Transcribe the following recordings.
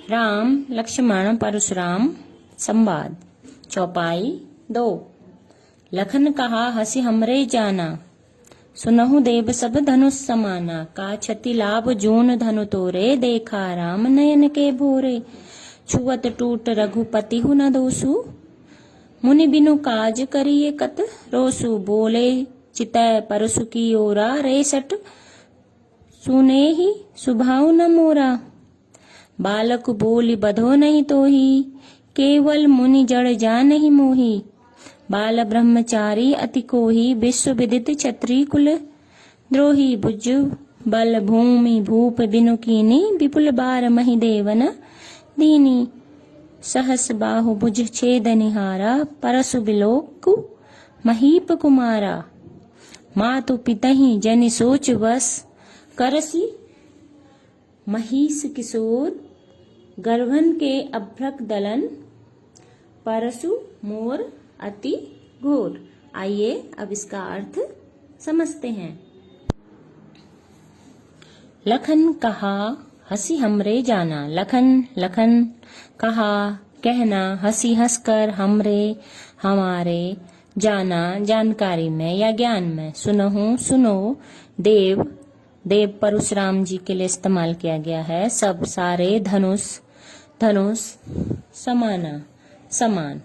राम लक्ष्मण परशुराम संवाद। चौपाई 2। लखन कहा हसी हमरे जाना, सुनहु देव सब धनुष समाना। का क्षति लाभ जून धनु तोरे, देखा राम नयन के भोरे। छुअत टूट रघुपति हु न दोसु, मुनि बिनु काज करिए कत रोसु। बोले चितै परसु की ओरा, रेसठ सुने ही सुभाव न मोरा। बालक बोली बधो नहीं तोही, केवल मुनि जड़ जा नहीं मोही। बाल ब्रह्मचारी अति कोही, विश्व विदित क्षत्रिय कुल द्रोही। भुज बल भूमि भूप बिनु कीनी, विपुल बार मही देवन दीनी। सहस बाहु भुज छेद निहारा, परसु बिलोकु महीप कुमारा। मातु पितहि जनि सोच वस, करसी महिष किशोर। गर्भन के अभ्रक दलन, परसु मोर अति घोर। आइए अब इसका अर्थ समझते हैं। लखन कहा हसी हमरे जाना। लखन लखन कहा कहना, हसी हंसकर, हमरे हमारे, जाना जानकारी में या ज्ञान में। सुनहु सुनो, देव देव परशुराम जी के लिए इस्तेमाल किया गया है। सब सारे, धनुष धनुष, समाना समान।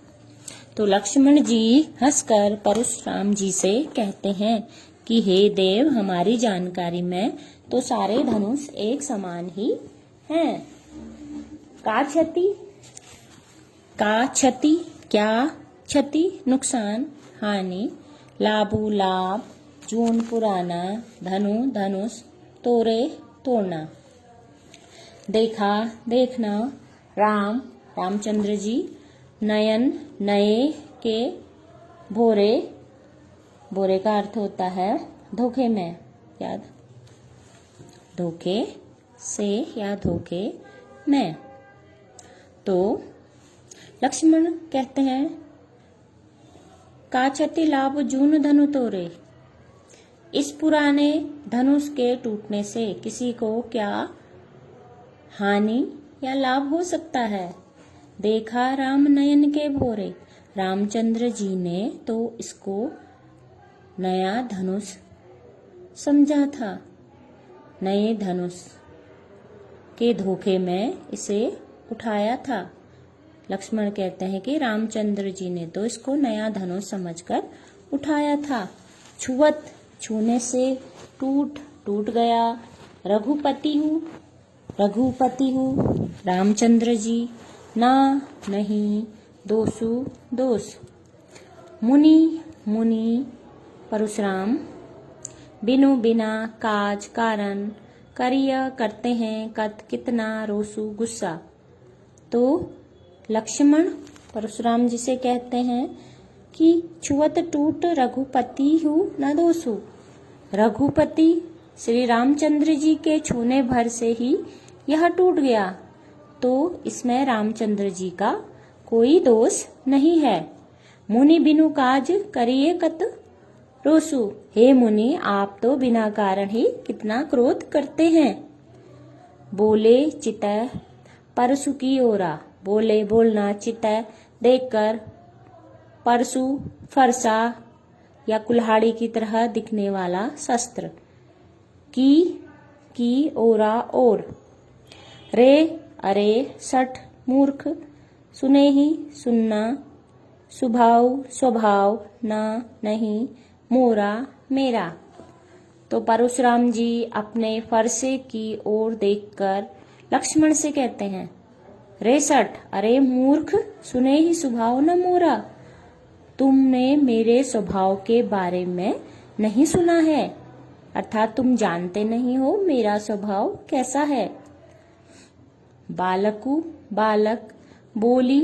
तो लक्ष्मण जी हंसकर परशुराम जी से कहते हैं कि हे देव, हमारी जानकारी में तो सारे धनुष एक समान ही हैं। का क्षति क्या क्षति, नुकसान, हानि। लाभु लाभ, जून पुराना, धनु धनुष, तोरे तोड़ना। देखा देखना, राम रामचंद्र जी, नयन नए के, भोरे भोरे का अर्थ होता है धोखे में, याद धोखे से या धोखे में। तो लक्ष्मण कहते हैं का क्षति लाभ जून धनु तोरे। इस पुराने धनुष के टूटने से किसी को क्या हानि या लाभ हो सकता है। देखा राम नयन के भोरे, रामचंद्र जी ने तो इसको नया धनुष समझा था। नए धनुष के धोखे में इसे उठाया था। लक्ष्मण कहते हैं कि रामचंद्र जी ने तो इसको नया धनुष समझकर उठाया था। छुअत, छूने से, टूट गया। रघुपति हूँ रामचंद्र जी, ना नहीं, दोसु दोष। मुनि परशुराम, बिनु बिना, काज कारण, करिया करते हैं, कत कितना, रोसु गुस्सा। तो लक्ष्मण परशुराम जी से कहते हैं कि छुअत टूट रघुपति हूँ न दोसु। रघुपति श्री रामचंद्र जी के छूने भर से ही यह टूट गया, तो इसमें रामचंद्र जी का कोई दोष नहीं है। मुनि बिनु काज करिए कत रोसु। हे मुनि, आप तो बिना कारण ही कितना क्रोध करते हैं। बोले चितै परसु की ओरा। बोले बोलना, चितै देखकर, परसु फरसा या कुल्हाड़ी की तरह दिखने वाला शस्त्र। की ओरा और। रे अरे, सठ मूर्ख, सुने ही सुनना, स्वभाव ना नहीं, मोरा मेरा। तो परशुराम जी अपने फरसे की ओर देखकर लक्ष्मण से कहते हैं, रे सठ, अरे मूर्ख, सुने ही स्वभाव न मोरा। तुमने मेरे स्वभाव के बारे में नहीं सुना है, अर्थात तुम जानते नहीं हो मेरा स्वभाव कैसा है। बालक, बोली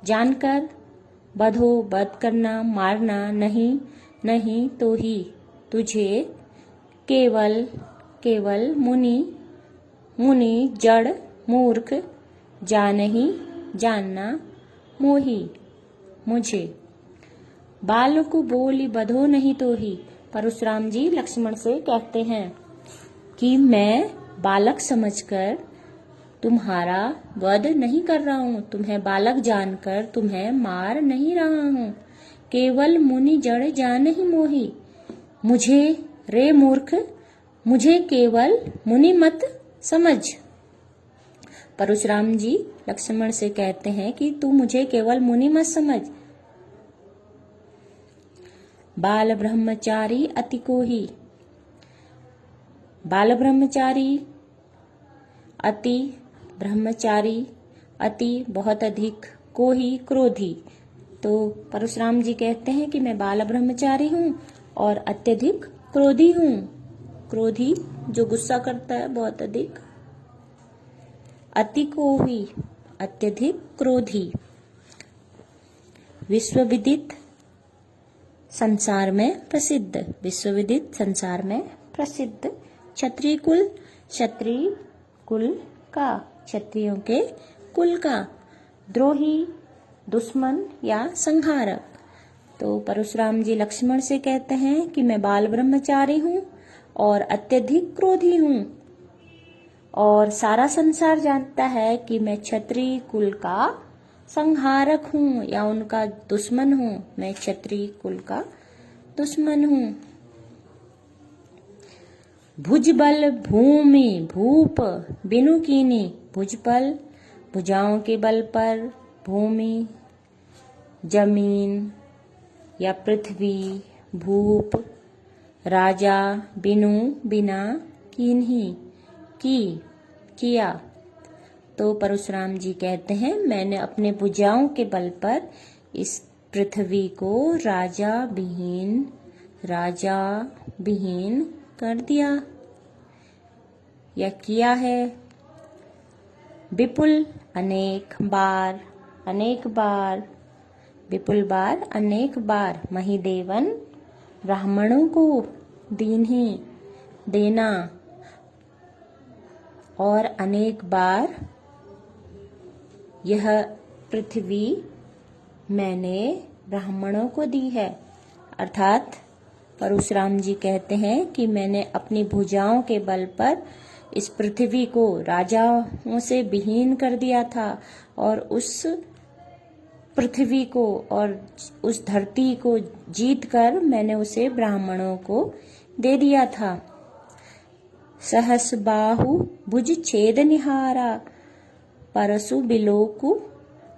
जानकर, बधो बध करना, मारना, नहीं तो ही, तुझे, केवल मुनि जड़, मूर्ख, जा नहीं, जानना, मोही, मुझे। बालक बोली बधो नहीं तो ही। परशुराम जी लक्ष्मण से कहते हैं कि मैं बालक समझकर तुम्हारा वध नहीं कर रहा हूँ, तुम्हें बालक जानकर तुम्हें मार नहीं रहा हूँ। केवल मुनि जड़ जान ही मोही, मुझे रे मूर्ख मुझे केवल मुनि मत समझ। परशुराम जी लक्ष्मण से कहते हैं कि तू मुझे केवल मुनि मत समझ। बाल ब्रह्मचारी अति कोही, बाल ब्रह्मचारी, अति ब्रह्मचारी, अति बहुत अधिक, कोही क्रोधी। तो परशुराम जी कहते हैं कि मैं बाल ब्रह्मचारी हूँ और अत्यधिक क्रोधी हूँ। क्रोधी जो गुस्सा करता है बहुत अधिक। अति कोही अत्यधिक क्रोधी। विश्वविदित संसार में प्रसिद्ध, विश्वविदित संसार में प्रसिद्ध। क्षत्रिय कुल, क्षत्रिय कुल का, क्षत्रियों के कुल का। द्रोही दुश्मन या संहारक। तो परशुराम जी लक्ष्मण से कहते हैं कि मैं बाल ब्रह्मचारी हूँ और अत्यधिक क्रोधी हूँ और सारा संसार जानता है कि मैं क्षत्रिय कुल का संहारक हूँ या उनका दुश्मन हूँ। मैं क्षत्रिय कुल का दुश्मन हूँ। भुजबल भूमि भूप बिनु कीनी, भुजबल भुजाओं के बल पर, भूमि जमीन या पृथ्वी, भूप राजा, बिनु बिना, कीन्ही की किया। तो परशुराम जी कहते हैं मैंने अपने भुजाओं के बल पर इस पृथ्वी को राजा विहीन कर दिया या किया है। विपुल अनेक बार, विपुल बार अनेक बार, महिदेवन ब्राह्मणों को दीन्ही देना और अनेक बार यह पृथ्वी मैंने ब्राह्मणों को दी है। अर्थात परशुराम जी कहते हैं कि मैंने अपनी भुजाओं के बल पर इस पृथ्वी को राजाओं से विहीन कर दिया था और उस पृथ्वी को और उस धरती को जीतकर मैंने उसे ब्राह्मणों को दे दिया था। सहस बाहु भुज छेद निहारा, परसु बिलोकु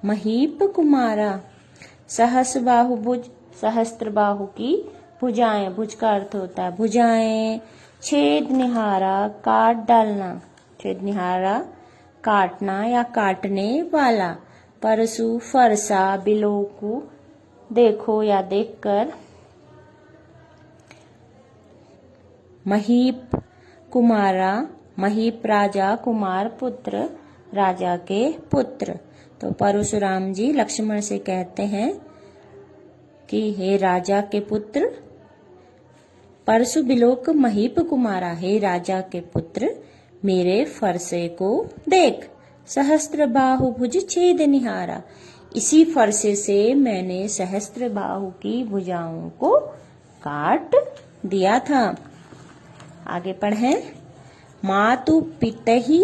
महीप कुमारा। सहस बाहु भुज, सहस्त्र बाहु की भुजाएं, भुज का अर्थ होता है भुजाएं। छेद निहारा काट डालना, छेद निहारा काटना या काटने वाला। परसु फरसा, बिलोकु देखो या देखकर। महीप कुमारा, महीप राजा, कुमार पुत्र, राजा के पुत्र। तो परशुराम जी लक्ष्मण से कहते हैं कि हे राजा के पुत्र, परसु बिलोक महीप कुमारा, हे राजा के पुत्र मेरे फरसे को देख। सहस्त्र बाहु भुज छेद निहारा, इसी फरसे से मैंने सहस्त्र बाहु की भुजाओं को काट दिया था। आगे पढ़ें। मातु पितहि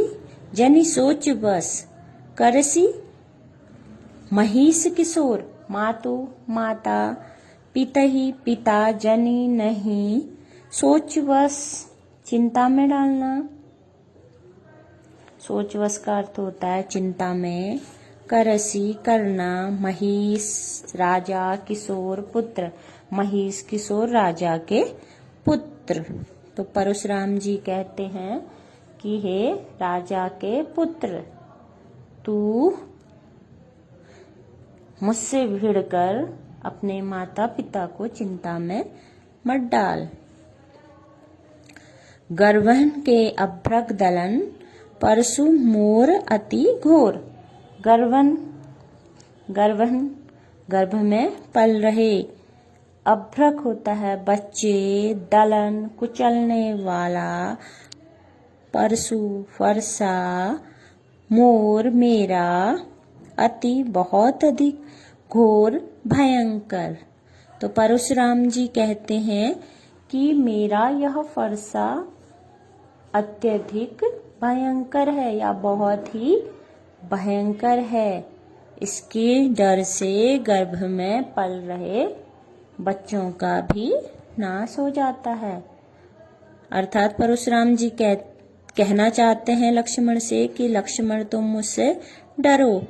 जनि सोच बस, करसी महिष किशोर। मातु माता, पितहि पिता, जनि नहीं, सोच बस चिंता में डालना। सोचवश का अर्थ होता है चिंता में। करसी करना, महिष राजा, किशोर पुत्र, महिष किशोर राजा के पुत्र। तो परशुराम जी कहते हैं कि हे राजा के पुत्र, तू मुझसे भिड़कर अपने माता पिता को चिंता में मत डाल। गर्वहन के अभ्रक दलन, परसु मोर अति घोर। गर्वहन गर्भ में पल रहे। अभ्रक होता है बच्चे, दलन कुचलने वाला, परसु फरसा, मोर मेरा, अति बहुत अधिक, घोर भयंकर। तो परशुराम जी कहते हैं कि मेरा यह फरसा अत्यधिक भयंकर है या बहुत ही भयंकर है। इसके डर से गर्भ में पल रहे बच्चों का भी नाश हो जाता है। अर्थात परशुराम जी कहना चाहते हैं लक्ष्मण से कि लक्ष्मण तुम मुझसे डरो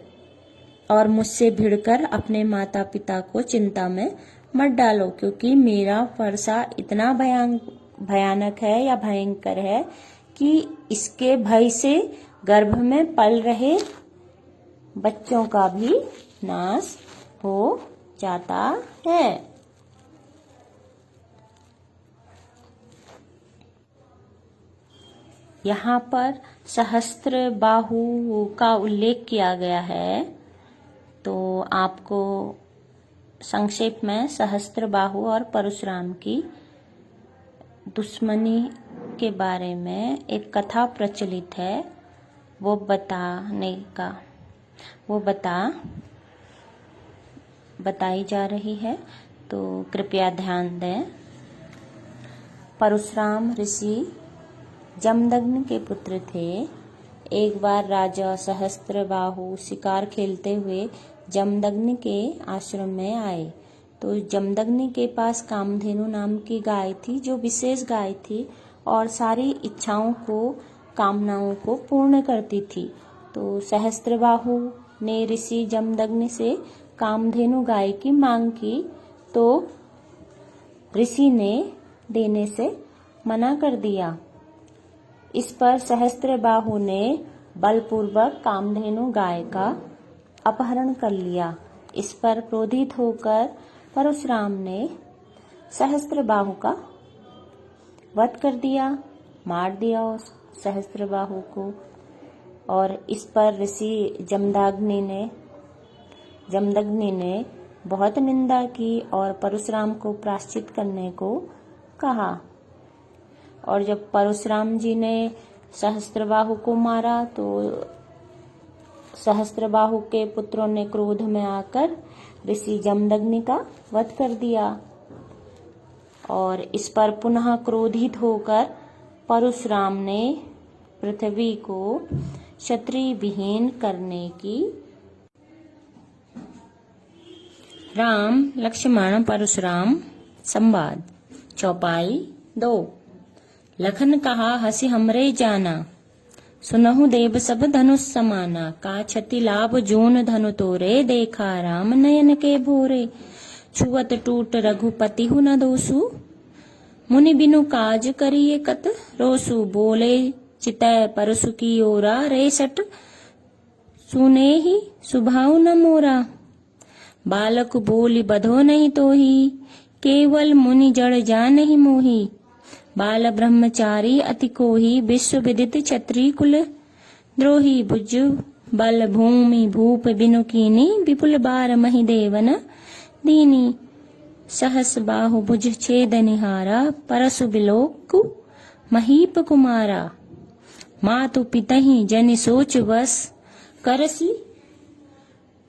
और मुझसे भिड़कर अपने माता पिता को चिंता में मत डालो, क्योंकि मेरा वर्षा इतना भयानक है या भयंकर है कि इसके भय से गर्भ में पल रहे बच्चों का भी नाश हो जाता है। यहाँ पर सहस्त्र बाहु का उल्लेख किया गया है, तो आपको संक्षेप में सहस्त्र बाहु और परशुराम की दुश्मनी के बारे में एक कथा प्रचलित है, वो बताई जा रही है, तो कृपया ध्यान दें। परशुराम ऋषि जमदग्नि के पुत्र थे। एक बार राजा सहस्त्रबाहु शिकार खेलते हुए जमदग्नि के आश्रम में आए, तो जमदग्नि के पास कामधेनु नाम की गाय थी, जो विशेष गाय थी और सारी इच्छाओं को, कामनाओं को पूर्ण करती थी। तो सहस्त्रबाहु ने ऋषि जमदग्नि से कामधेनु गाय की मांग की, तो ऋषि ने देने से मना कर दिया। इस पर सहस्त्रबाहु ने बलपूर्वक कामधेनु गाय का अपहरण कर लिया। इस पर क्रोधित होकर परशुराम ने सहस्त्रबाहु का वध कर दिया, मार दिया उस सहस्त्रबाहु को। और इस पर ऋषि जमदग्नि ने बहुत निंदा की और परशुराम को प्रायश्चित करने को कहा। और जब परशुराम जी ने सहस्त्रबाहु को मारा, तो सहस्त्रबाहु के पुत्रों ने क्रोध में आकर ऋषि जमदग्नि का वध कर दिया। और इस पर पुनः क्रोधित होकर परशुराम ने पृथ्वी को क्षत्रिय विहीन करने की। राम लक्ष्मण परशुराम संवाद। चौपाई 2। लखन कहा हसी हमरे जाना, सुनहु देव सब धनुष समाना। का क्षति लाभ जून धनु तोरे, देखा राम नयन के भोरे। छुअत टूट रघुपति हु न दोसु, मुनि बिनु काज करिए कत रोसु। बोले चितय परसु की ओरा, रेसट सुने ही सुभाव न मोरा। बालक बोली बधो नहीं तोही, केवल मुनि जड़ जान ही मोही। बाल ब्रह्मचारी अति कोही, विश्व विदित क्षत्रिय कुल द्रोही। भुज बल भूमि भूप बिनु कीनी, विपुल बार मही देवन दीनी। सहस बाहु भुज छेद निहारा, परसु बिलोकु महीप कुमारा। मातु पितहि जनि सोच वस, करसी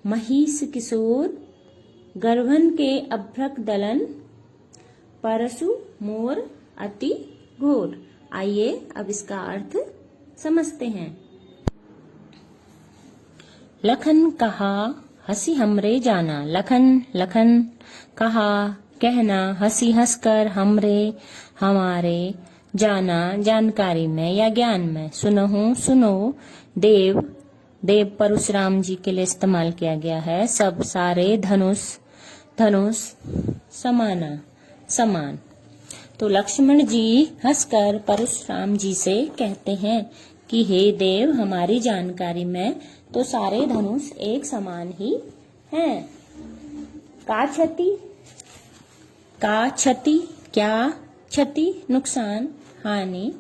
महिष किशोर। गर्भन के अभ्रक दलन, परसु मोर अति घोर। आइए अब इसका अर्थ समझते हैं। लखन कहा हसी हमरे जाना। लखन कहा कहना, हसी हंसकर, हमरे हमारे, जाना जानकारी में या ज्ञान में। सुनहु सुनो, देव परशुराम जी के लिए इस्तेमाल किया गया है। सब सारे, धनुष समाना समान। तो लक्ष्मण जी हंसकर परशुराम जी से कहते हैं कि हे देव, हमारी जानकारी में तो सारे धनुष एक समान ही हैं। का क्षति क्या क्षति, नुकसान, हानि।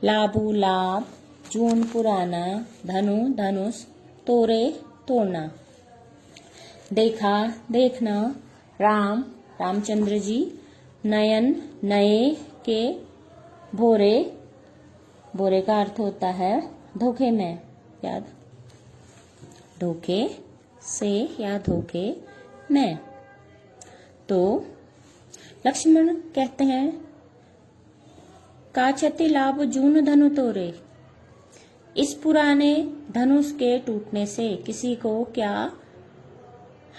लाभु लाभ, जून पुराना, धनुष, तोरे तोड़ना। देखा देखना, रामचंद्र जी। नयन नए के, भोरे का अर्थ होता है धोखे में, याद, धोखे से या धोखे में। तो लक्ष्मण कहते हैं का क्षति लाभ जून धनु तोरे, इस पुराने धनुष के टूटने से किसी को क्या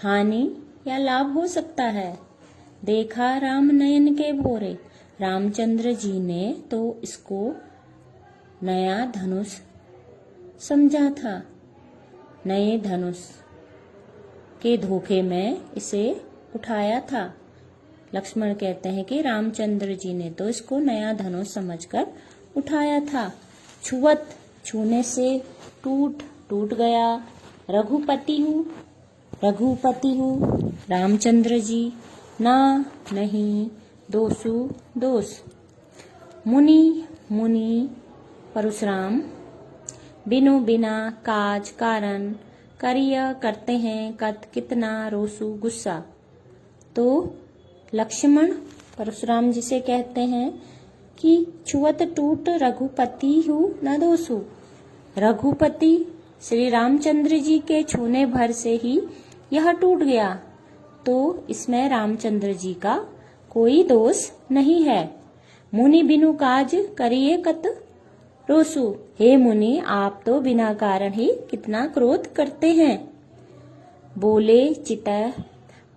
हानि या लाभ हो सकता है। देखा राम नयन के भोरे, रामचंद्र जी ने तो इसको नया धनुष समझा था। नए धनुष के धोखे में इसे उठाया था। लक्ष्मण कहते हैं कि रामचंद्र जी ने तो इसको नया धनुष समझकर उठाया था। छुवत, छूने से टूट गया। रघुपति हूँ रामचंद्र जी, ना नहीं दोषु दोष। मुनि परशुराम, बिनु बिना काज कारण, करिय करते हैं कत कितना रोसु गुस्सा। तो लक्ष्मण परशुराम जी से कहते हैं कि छुवत टूट रघुपति हूँ न दोषु। रघुपति श्री रामचंद्र जी के छूने भर से ही यह टूट गया, तो इसमें रामचंद्र जी का कोई दोष नहीं है। मुनि बिनु काज करिए कत रोसु। हे मुनि, आप तो बिना कारण ही कितना क्रोध करते हैं। बोले चितय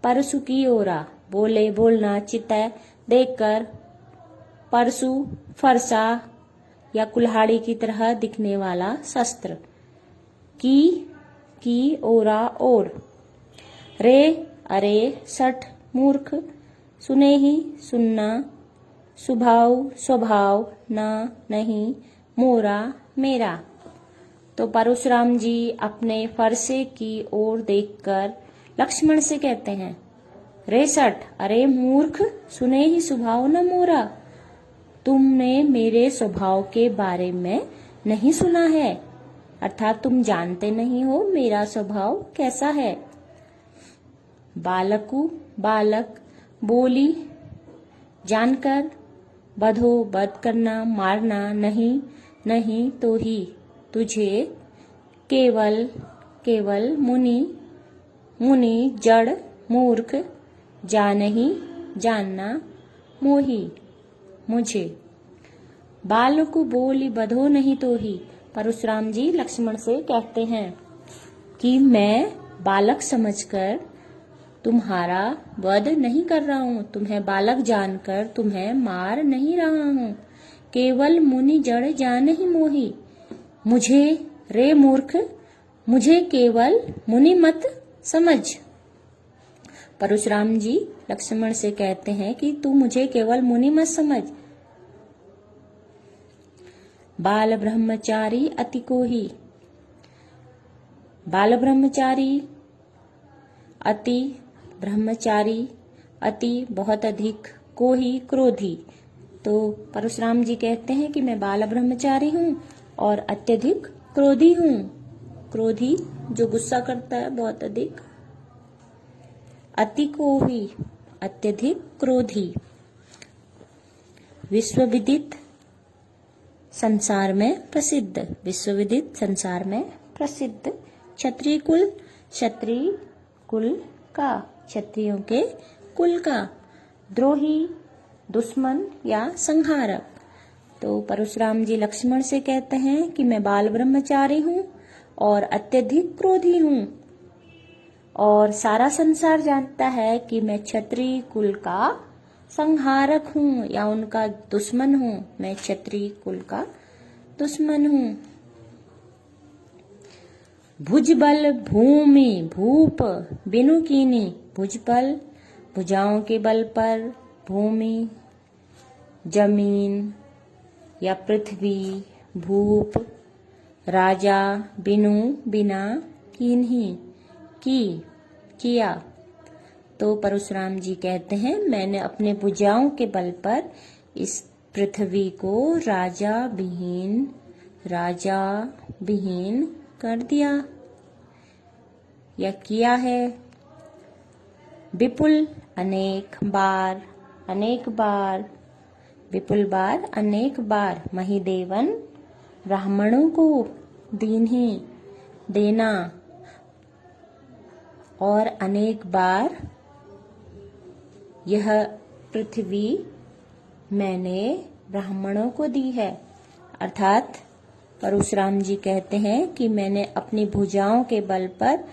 परशु की ओरा, बोले बोलना, चितय देखकर, परशु फरसा या कुल्हाड़ी की तरह दिखने वाला शस्त्र, की ओरा ओर। रे अरे सठ मूर्ख, सुने ही सुनना, स्वभाव ना नहीं मोरा मेरा। तो परशुराम जी अपने फरसे की ओर देखकर लक्ष्मण से कहते हैं, रे सठ, अरे मूर्ख, सुने ही स्वभाव न मोरा। तुमने मेरे स्वभाव के बारे में नहीं सुना है, अर्थात तुम जानते नहीं हो मेरा स्वभाव कैसा है। बालक बोली जानकर, बधो बध करना, मारना, नहीं तो ही तुझे केवल मुनि जड़ मूर्ख, जानना मोही मुझे। बालक बोली बधो नहीं तो ही। परशुराम जी लक्ष्मण से कहते हैं कि मैं बालक समझकर तुम्हारा वध नहीं कर रहा हूँ, तुम्हें बालक जानकर तुम्हें मार नहीं रहा हूँ। केवल मुनि जड़ जान ही मोही। मुझे रे मूर्ख, मुझे केवल मुनि मत समझ। परशुराम जी लक्ष्मण से कहते हैं कि तू मुझे केवल मुनि मत समझ। बाल ब्रह्मचारी अति को ही। बाल ब्रह्मचारी, अति ब्रह्मचारी, अति बहुत अधिक, को ही क्रोधी। तो परशुराम जी कहते हैं कि मैं बाल ब्रह्मचारी हूँ और अत्यधिक क्रोधी हूँ। क्रोधी जो गुस्सा करता है बहुत अधिक। अति को ही, अत्यधिक क्रोधी। विश्वविदित संसार में प्रसिद्ध, विश्वविदित संसार में प्रसिद्ध। क्षत्रिय कुल का, क्षत्रियों के कुल का। द्रोही, दुश्मन या संहारक। तो परशुराम जी लक्ष्मण से कहते हैं कि मैं बाल ब्रह्मचारी हूँ और अत्यधिक क्रोधी हूँ, और सारा संसार जानता है कि मैं क्षत्रिय कुल का संहारक हूँ या उनका दुश्मन हूँ। मैं क्षत्रिय कुल का दुश्मन हूँ। भुजबल भूमि भूप बिनु कीनी। भुजबल भुजाओं के बल पर, भूमि जमीन या पृथ्वी, भूप राजा, बिनु बिना, कीन्ही किया। तो परशुराम जी कहते हैं मैंने अपने भुजाओं के बल पर इस पृथ्वी को राजा विहीन कर दिया या किया है। विपुल अनेक बार, विपुल बार, अनेक बार, महिदेवन ब्राह्मणों को देना, और अनेक बार यह पृथ्वी मैंने ब्राह्मणों को दी है। अर्थात परशुराम जी कहते हैं कि मैंने अपनी भुजाओं के बल पर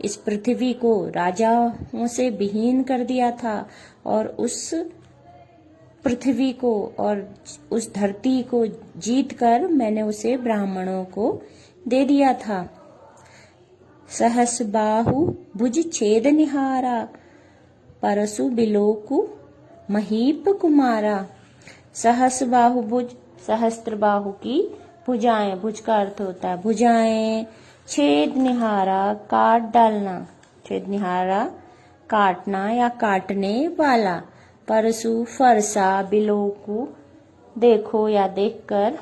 इस पृथ्वी को राजाओं से विहीन कर दिया था और उस पृथ्वी को और उस धरती को जीतकर मैंने उसे ब्राह्मणों को दे दिया था। सहस बाहु भुज छेद निहारा परशु बिलोकु महीप कुमारा। सहस बाहु भुज, सहस्त्र बाहु की भुजाएं, भुज का अर्थ होता है भुजाएं, छेद निहारा काट डालना, छेद निहारा काटना या काटने वाला, परशु फरसा, बिलोकु देखो या देखकर,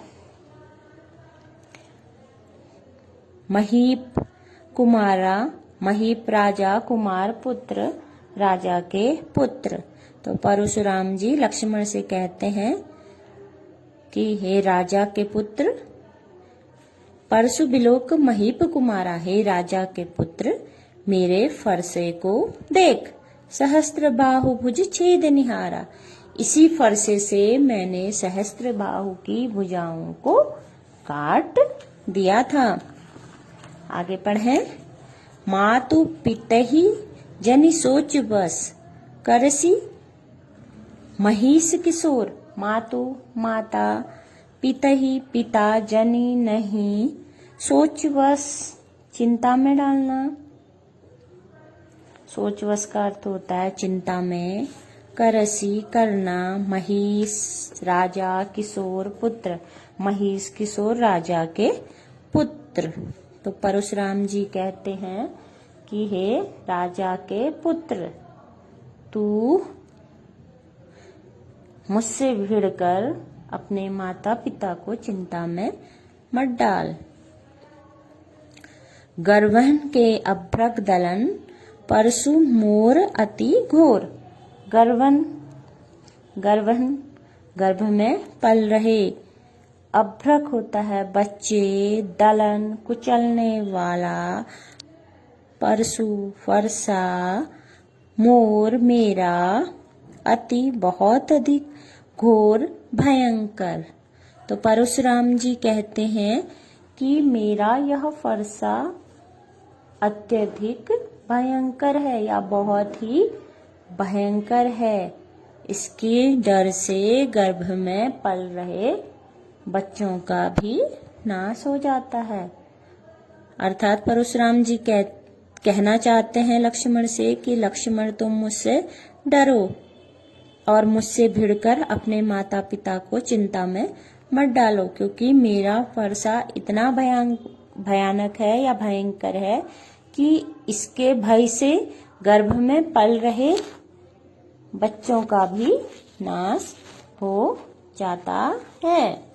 महीप कुमारा, महीप राजा, कुमार पुत्र, राजा के पुत्र। तो परशुराम जी लक्ष्मण से कहते हैं कि हे राजा के पुत्र, परशु बिलोक महीप कुमारा, हे राजा के पुत्र मेरे फरसे को देख। सहस्त्र बाहु भुज छेद निहारा, इसी फरसे से मैंने सहस्त्र बाहु की भुजाओं को काट दिया था। आगे पढ़ें। मातु पितहि जनि सोच बस करसी महिष किशोर। मातु माता, पितहि पिता, जनि नहीं, सोच बस चिंता में डालना। सोच बस का अर्थ होता है चिंता में, करसी करना, महिष राजा, किशोर पुत्र, महिष किशोर राजा के पुत्र। तो परशुराम जी कहते हैं कि हे राजा के पुत्र, तू मुझसे भिड़कर अपने माता पिता को चिंता में मत डाल। गर्वहन के अभ्रक दलन परशु मोर अति घोर। गर्वन, गर्वहन गर्भ में पल रहे, अभ्रक होता है बच्चे, दलन कुचलने वाला, परशु फरसा, मोर मेरा, अति बहुत अधिक, घोर भयंकर। तो परशुराम जी कहते हैं कि मेरा यह फरसा अत्यधिक भयंकर है या बहुत ही भयंकर है। इसके डर से गर्भ में पल रहे बच्चों का भी नाश हो जाता है। अर्थात परशुराम जी कहना चाहते हैं लक्ष्मण से कि लक्ष्मण तुम मुझसे डरो और मुझसे भिड़कर अपने माता पिता को चिंता में मत डालो, क्योंकि मेरा फरसा इतना भयानक है या भयंकर है कि इसके भय से गर्भ में पल रहे बच्चों का भी नाश हो जाता है।